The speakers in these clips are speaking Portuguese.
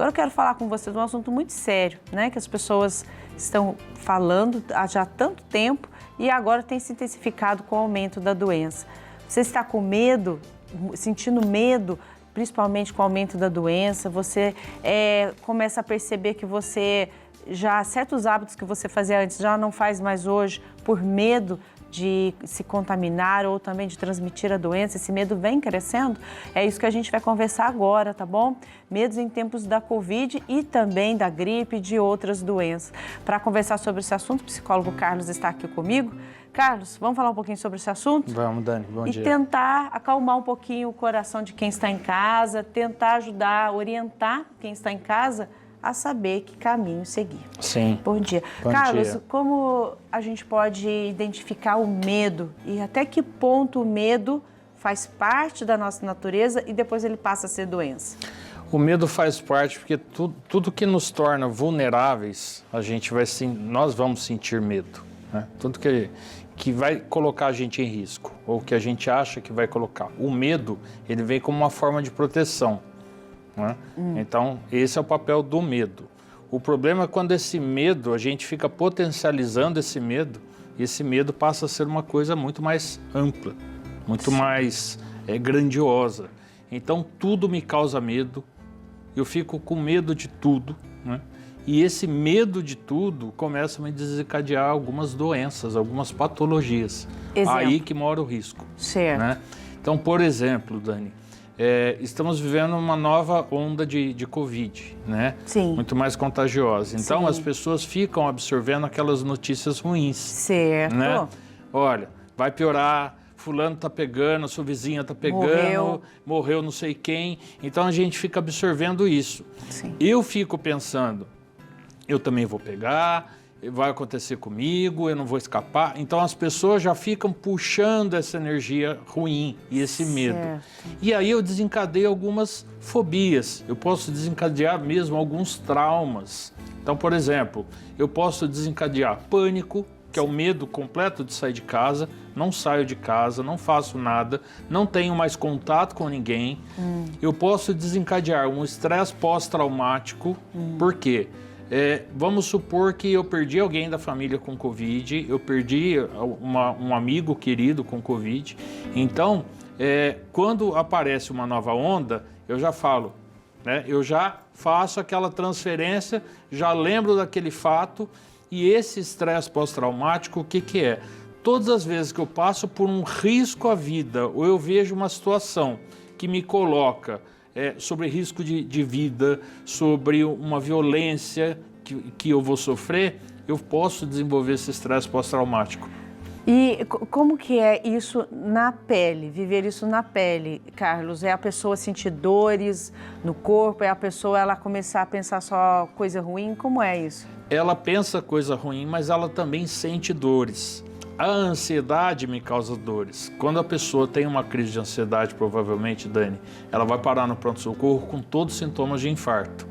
Agora eu quero falar com você de um assunto muito sério, né? Que as pessoas estão falando há já tanto tempo e agora tem se intensificado com o aumento da doença. Você está com medo, sentindo medo, principalmente com o aumento da doença? Você começa a perceber que você certos hábitos que você fazia antes já não faz mais hoje por medo de se contaminar ou também de transmitir a doença, esse medo vem crescendo? É isso que a gente vai conversar agora, tá bom? Medos em tempos da Covid e também da gripe e de outras doenças. Para conversar sobre esse assunto, o psicólogo Carlos está aqui comigo. Carlos, vamos falar um pouquinho sobre esse assunto? Vamos, Dani, bom dia. E tentar acalmar um pouquinho o coração de quem está em casa, tentar ajudar, orientar quem está em casa a saber que caminho seguir. Sim. Bom dia. Bom Carlos, dia. como a gente pode identificar o medo e até que ponto o medo faz parte da nossa natureza e depois ele passa a ser doença? O medo faz parte porque tudo que nos torna vulneráveis, nós vamos sentir medo, né? Tudo que vai colocar a gente em risco ou que a gente acha que vai colocar. O medo, ele vem como uma forma de proteção, né? Então, esse é o papel do medo. O problema é quando esse medo, a gente fica potencializando esse medo, e esse medo passa a ser uma coisa muito mais ampla, muito mais grandiosa. Então, tudo me causa medo, eu fico com medo de tudo, né? E esse medo de tudo começa a me desencadear algumas doenças, algumas patologias. Exemplo. Aí que mora o risco. Certo. Né? Então, por exemplo, Dani, estamos vivendo uma nova onda de Covid, né? Sim. Muito mais contagiosa. Então, Sim. as pessoas ficam absorvendo aquelas notícias ruins. Certo. Né? Olha, vai piorar, fulano tá pegando, sua vizinha tá pegando, morreu não sei quem. Então, a gente fica absorvendo isso. Sim. Eu fico pensando, eu também vou pegar, vai acontecer comigo, eu não vou escapar. Então as pessoas já ficam puxando essa energia ruim e esse medo. Certo. E aí eu desencadeio algumas fobias, eu posso desencadear mesmo alguns traumas. Então, por exemplo, eu posso desencadear pânico, que é o medo completo de sair de casa, não saio de casa, não faço nada, não tenho mais contato com ninguém. Eu posso desencadear um estresse pós-traumático, por quê? Vamos supor que eu perdi alguém da família com Covid, eu perdi um amigo querido com Covid. Então, quando aparece uma nova onda, eu já falo, né? Eu já faço aquela transferência, já lembro daquele fato. E esse estresse pós-traumático, o que é? Todas as vezes que eu passo por um risco à vida, ou eu vejo uma situação que me coloca sobre risco de vida, sobre uma violência que eu vou sofrer, eu posso desenvolver esse estresse pós-traumático. E como que é isso na pele, viver isso na pele, Carlos? É a pessoa sentir dores no corpo, é a pessoa ela começar a pensar só coisa ruim? Como é isso? Ela pensa coisa ruim, mas ela também sente dores. A ansiedade me causa dores. Quando a pessoa tem uma crise de ansiedade, provavelmente, Dani, ela vai parar no pronto-socorro com todos os sintomas de infarto.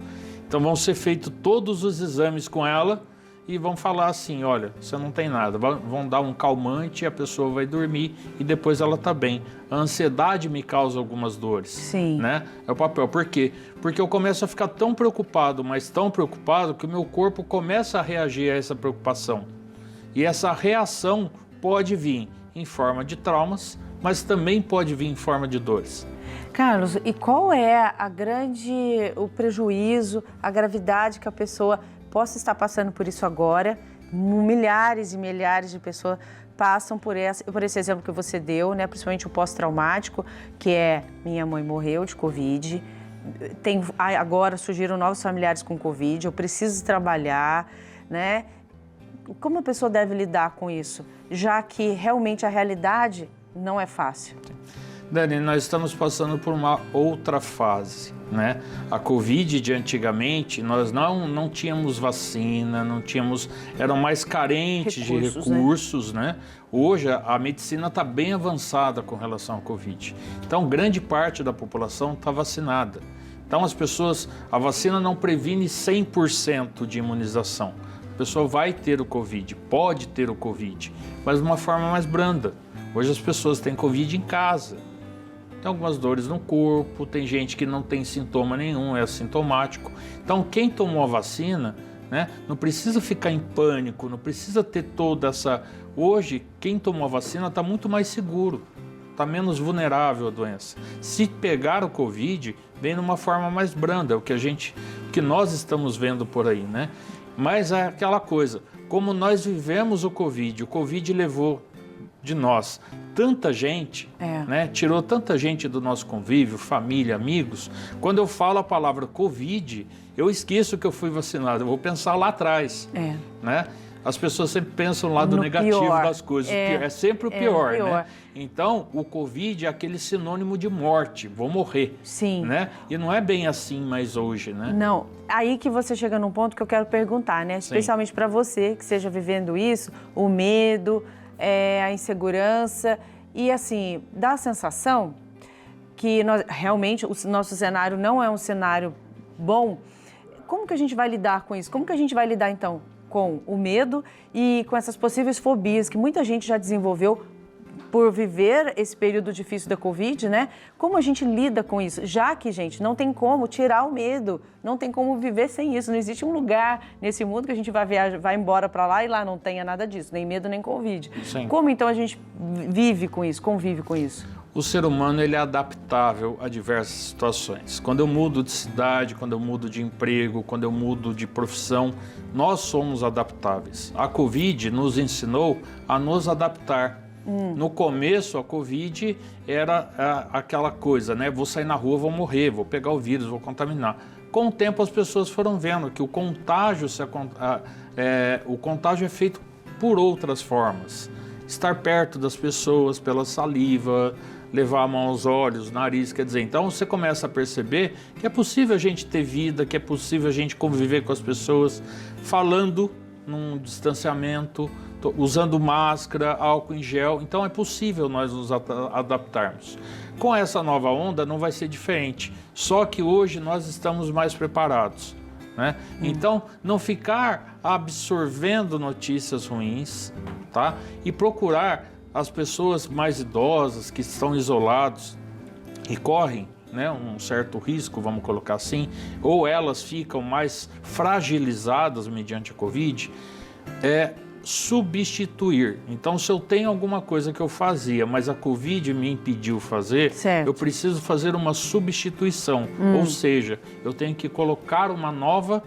Então vão ser feitos todos os exames com ela e vão falar assim, olha, você não tem nada. Vão dar um calmante e a pessoa vai dormir e depois ela está bem. A ansiedade me causa algumas dores. Sim. Né? É o papel. Por quê? Porque eu começo a ficar tão preocupado, mas tão preocupado, que o meu corpo começa a reagir a essa preocupação. E essa reação pode vir em forma de traumas, mas também pode vir em forma de dores. Carlos, e qual é o prejuízo, a gravidade que a pessoa possa estar passando por isso agora? Milhares e milhares de pessoas passam por esse exemplo que você deu, né? Principalmente o pós-traumático, que é minha mãe morreu de Covid, agora surgiram novos familiares com Covid, eu preciso trabalhar, né? Como a pessoa deve lidar com isso, já que realmente a realidade não é fácil? Dani, nós estamos passando por uma outra fase, né? A Covid de antigamente, nós não tínhamos vacina, eram mais carentes de recursos, né? Hoje a medicina está bem avançada com relação à Covid. Então, grande parte da população está vacinada. Então, a vacina não previne 100% de imunização. A pessoa vai ter o Covid, pode ter o Covid, mas de uma forma mais branda. Hoje as pessoas têm Covid em casa. tem algumas dores no corpo, tem gente que não tem sintoma nenhum, é assintomático. Então, quem tomou a vacina, né, não precisa ficar em pânico, não precisa ter toda essa... Hoje, quem tomou a vacina está muito mais seguro, está menos vulnerável à doença. Se pegar o Covid, vem numa forma mais branda, o que nós estamos vendo por aí, né? Mas é aquela coisa, como nós vivemos o Covid levou de nós tanta gente, né? Tirou tanta gente do nosso convívio, família, amigos. Quando eu falo a palavra Covid, eu esqueço que eu fui vacinado, eu vou pensar lá atrás, né? As pessoas sempre pensam lá do negativo das coisas, é sempre o pior, né? Então, o Covid é aquele sinônimo de morte, vou morrer. Sim. Né? E não é bem assim mais hoje, né? Não. Aí que você chega num ponto que eu quero perguntar, né? Especialmente para você que esteja vivendo isso, o medo, a insegurança e, assim, dá a sensação que realmente o nosso cenário não é um cenário bom. Como que a gente vai lidar com isso? Como que a gente vai lidar, então, com o medo e com essas possíveis fobias que muita gente já desenvolveu por viver esse período difícil da Covid, né? Como a gente lida com isso? Já que, gente, não tem como tirar o medo, não tem como viver sem isso. Não existe um lugar nesse mundo que a gente vai viajar, vai embora para lá e lá não tenha nada disso, nem medo, nem Covid. Sim. Como, então, a gente vive com isso, convive com isso? O ser humano, ele é adaptável a diversas situações. Quando eu mudo de cidade, quando eu mudo de emprego, quando eu mudo de profissão, nós somos adaptáveis. A Covid nos ensinou a nos adaptar. No começo, a Covid era aquela coisa, né? Vou sair na rua, vou morrer, vou pegar o vírus, vou contaminar. Com o tempo, as pessoas foram vendo que o contágio é feito por outras formas. Estar perto das pessoas pela saliva, levar a mão aos olhos, nariz, quer dizer, então você começa a perceber que é possível a gente ter vida, que é possível a gente conviver com as pessoas, falando num distanciamento, usando máscara, álcool em gel, então é possível nós nos adaptarmos. Com essa nova onda não vai ser diferente, só que hoje nós estamos mais preparados, né? Então, não ficar absorvendo notícias ruins, tá? E procurar as pessoas mais idosas que estão isolados e correm, né, um certo risco, vamos colocar assim, ou elas ficam mais fragilizadas mediante a Covid, substituir. Então, se eu tenho alguma coisa que eu fazia, mas a Covid me impediu fazer, eu preciso fazer uma substituição, ou seja, eu tenho que colocar uma nova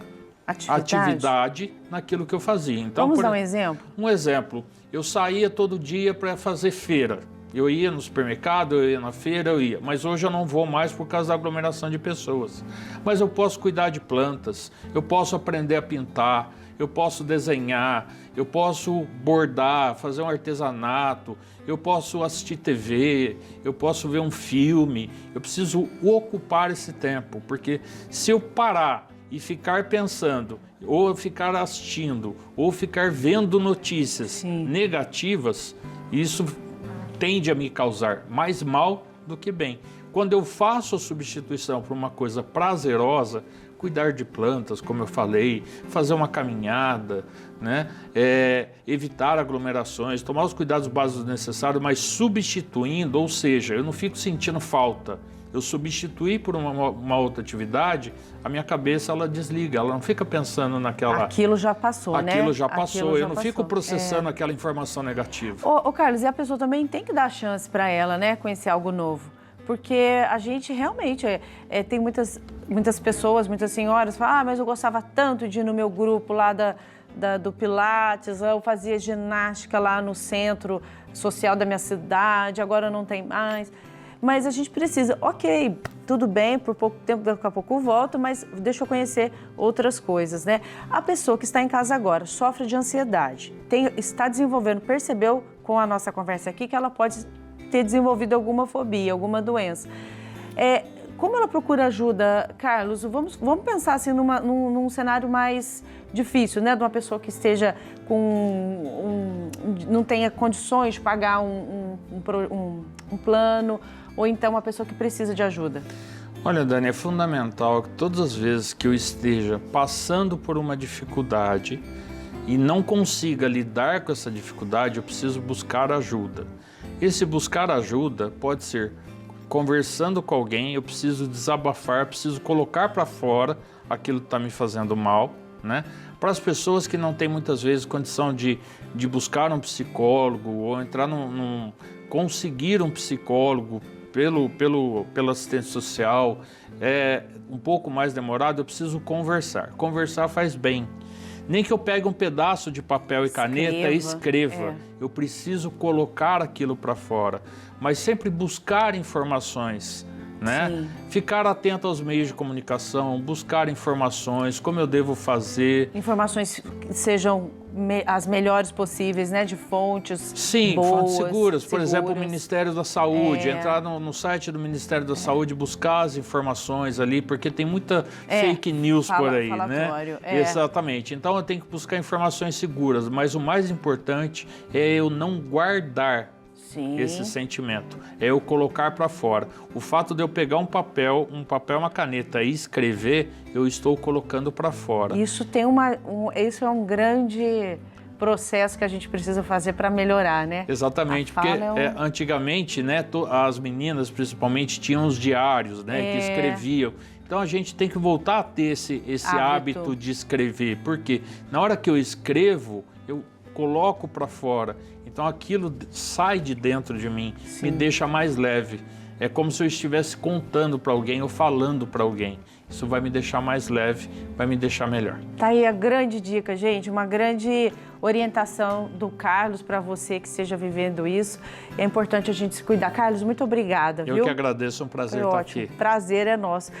atividade naquilo que eu fazia. Então, vamos dar um exemplo? Um exemplo, eu saía todo dia para fazer feira. Eu ia no supermercado, eu ia na feira, mas hoje eu não vou mais por causa da aglomeração de pessoas. Mas eu posso cuidar de plantas, eu posso aprender a pintar, eu posso desenhar, eu posso bordar, fazer um artesanato, eu posso assistir TV, eu posso ver um filme. Eu preciso ocupar esse tempo, porque se eu parar e ficar pensando, ou ficar assistindo, ou ficar vendo notícias negativas, isso tende a me causar mais mal do que bem. Quando eu faço a substituição por uma coisa prazerosa, cuidar de plantas, como eu falei, fazer uma caminhada, né? Evitar aglomerações, tomar os cuidados básicos necessários, mas substituindo, ou seja, eu não fico sentindo falta. Eu substituí por uma outra atividade, a minha cabeça ela desliga, ela não fica pensando naquela... Aquilo já passou, né? Aquilo já passou, eu não fico processando aquela informação negativa. Ô, Carlos, e a pessoa também tem que dar chance para ela, né, conhecer algo novo. Porque a gente realmente, tem muitas pessoas, muitas senhoras, falam, mas eu gostava tanto de ir no meu grupo lá do Pilates, eu fazia ginástica lá no centro social da minha cidade, agora não tem mais. Mas a gente precisa, ok, tudo bem, por pouco tempo, daqui a pouco eu volto, mas deixa eu conhecer outras coisas, né? A pessoa que está em casa agora sofre de ansiedade, está desenvolvendo, percebeu com a nossa conversa aqui que ela pode ter desenvolvido alguma fobia, alguma doença. Como ela procura ajuda, Carlos? Vamos pensar assim num cenário mais difícil, né? De uma pessoa que esteja não tenha condições de pagar um plano, ou então uma pessoa que precisa de ajuda. Olha, Dani, é fundamental que todas as vezes que eu esteja passando por uma dificuldade e não consiga lidar com essa dificuldade, eu preciso buscar ajuda. Esse buscar ajuda pode ser conversando com alguém, eu preciso desabafar, preciso colocar para fora aquilo que está me fazendo mal, né? Para as pessoas que não têm muitas vezes condição de buscar um psicólogo ou entrar conseguir um psicólogo pela assistência social, é um pouco mais demorado, eu preciso conversar. Conversar faz bem. Nem que eu pegue um pedaço de papel e caneta e escreva. Eu preciso colocar aquilo para fora. Mas sempre buscar informações, né? Sim. Ficar atento aos meios de comunicação, buscar informações, como eu devo fazer. Informações que sejam as melhores possíveis, né? De fontes Sim, boas, fontes seguras. Por exemplo, o Ministério da Saúde. Entrar no site do Ministério da Saúde, buscar as informações ali, porque tem muita fake news por aí, falatório, né? Exatamente. Então eu tenho que buscar informações seguras, mas o mais importante é eu não guardar esse sentimento, é eu colocar para fora. O fato de eu pegar um papel, uma caneta e escrever, eu estou colocando para fora. Isso isso é um grande processo que a gente precisa fazer para melhorar, né? Exatamente, porque antigamente, né, as meninas principalmente tinham os diários, né, que escreviam. Então a gente tem que voltar a ter esse hábito de escrever, porque na hora que eu escrevo, eu coloco para fora. Então aquilo sai de dentro de mim, me deixa mais leve. É como se eu estivesse contando para alguém ou falando para alguém. Isso vai me deixar mais leve, vai me deixar melhor. Tá aí a grande dica, gente, uma grande orientação do Carlos para você que esteja vivendo isso. É importante a gente se cuidar. Carlos, muito obrigada, viu? Eu que agradeço, é um prazer estar aqui. Prazer é nosso.